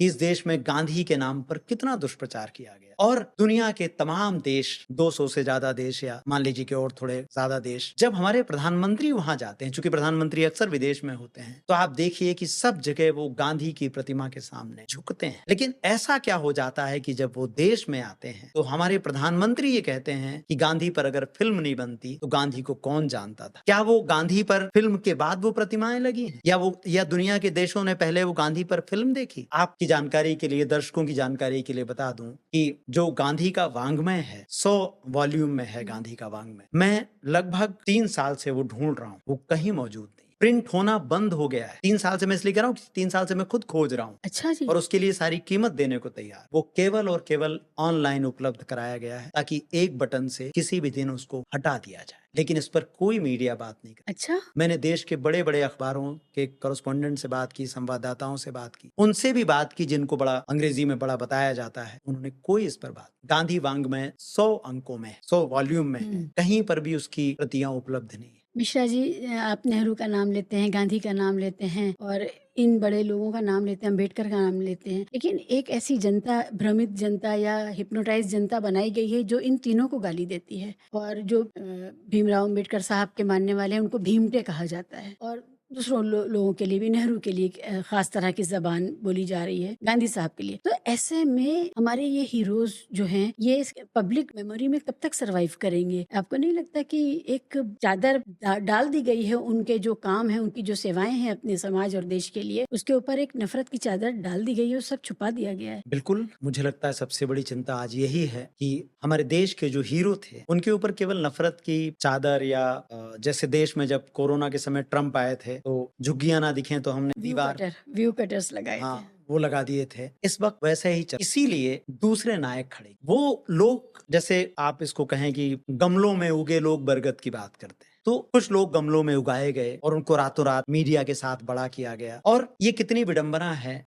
कि इस देश में गांधी के नाम पर कितना दुष्प्रचार किया गया और दुनिया के तमाम देश 200 से ज्यादा देश या मान लीजिए कि और थोड़े ज्यादा देश जब हमारे प्रधानमंत्री वहां जाते हैं, चूंकि प्रधानमंत्री अक्सर विदेश में होते हैं, तो आप देखिए कि सब जगह वो गांधी की प्रतिमा के सामने झुकते हैं। लेकिन ऐसा क्या हो जाता है कि जब वो देश में आते हैं तो हमारे प्रधानमंत्री ये कहते हैं कि गांधी पर अगर फिल्म नहीं बनती तो गांधी को कौन जानता था। क्या वो गांधी पर फिल्म के बाद वो प्रतिमाएं लगी हैं या दुनिया के देशों ने पहले वो गांधी पर फिल्म देखी? आपकी जानकारी के लिए, दर्शकों की जानकारी के लिए बता दूं कि जो गांधी का वांग्मय है 100 वॉल्यूम में है। गांधी का वांग्मय मैं लगभग 3 साल से वो ढूंढ रहा हूँ, वो कहीं मौजूद नहीं, प्रिंट होना बंद हो गया है। 3 साल से मैं इसलिए कह रहा हूँ, 3 साल से मैं खुद खोज रहा हूँ। अच्छा जी। और उसके लिए सारी कीमत देने को तैयार। वो केवल और केवल ऑनलाइन उपलब्ध कराया गया है ताकि एक बटन से किसी भी दिन उसको हटा दिया जाए, लेकिन इस पर कोई मीडिया बात नहीं करती। अच्छा। मैंने देश के बड़े बड़े अखबारों के कॉरेस्पोंडेंट से बात की, संवाददाताओं से बात की, उनसे भी बात की जिनको बड़ा अंग्रेजी में बड़ा बताया जाता है, उन्होंने कोई इस पर बात। गांधी वांग्मय 100 अंकों में, 100 वॉल्यूम में है, कहीं पर भी उसकी प्रतियां उपलब्ध नहीं है। मिश्रा जी, आप नेहरू का नाम लेते हैं, गांधी का नाम लेते हैं और इन बड़े लोगों का नाम लेते हैं, अम्बेडकर का नाम लेते हैं, लेकिन एक ऐसी जनता, भ्रमित जनता या हिप्नोटाइज जनता बनाई गई है जो इन तीनों को गाली देती है। और जो भीमराव अम्बेडकर साहब के मानने वाले हैं उनको भीमटे कहा जाता है और दूसरों लोगों के लिए भी, नेहरू के लिए खास तरह की जबान बोली जा रही है, गांधी साहब के लिए। तो ऐसे में हमारे ये हीरोज जो हैं ये पब्लिक मेमोरी में कब तक सरवाइव करेंगे? आपको नहीं लगता कि एक चादर डाल दी गई है उनके जो काम है, उनकी जो सेवाएं हैं अपने समाज और देश के लिए, उसके ऊपर एक नफरत की चादर डाल दी गई है और सब छुपा दिया गया है? बिल्कुल, मुझे लगता है सबसे बड़ी चिंता आज यही है कि हमारे देश के जो हीरो थे उनके ऊपर केवल नफरत की चादर या जैसे देश में जब कोरोना के समय ट्रंप आए थे तो झुग्गियां ना दिखें तो हमने दीवार, व्यू कटर्स लगाए थे। हाँ, वो लगा दिए थे। इस वक्त वैसे ही चल, इसीलिए दूसरे नायक खड़े, वो लोग जैसे आप इसको कहें कि गमलों में उगे लोग बरगद की बात करते हैं, तो कुछ लोग गमलों में उगाए गए और उनको रातों रात मीडिया के साथ बड़ा किया गया। और ये कितनी विडंबना है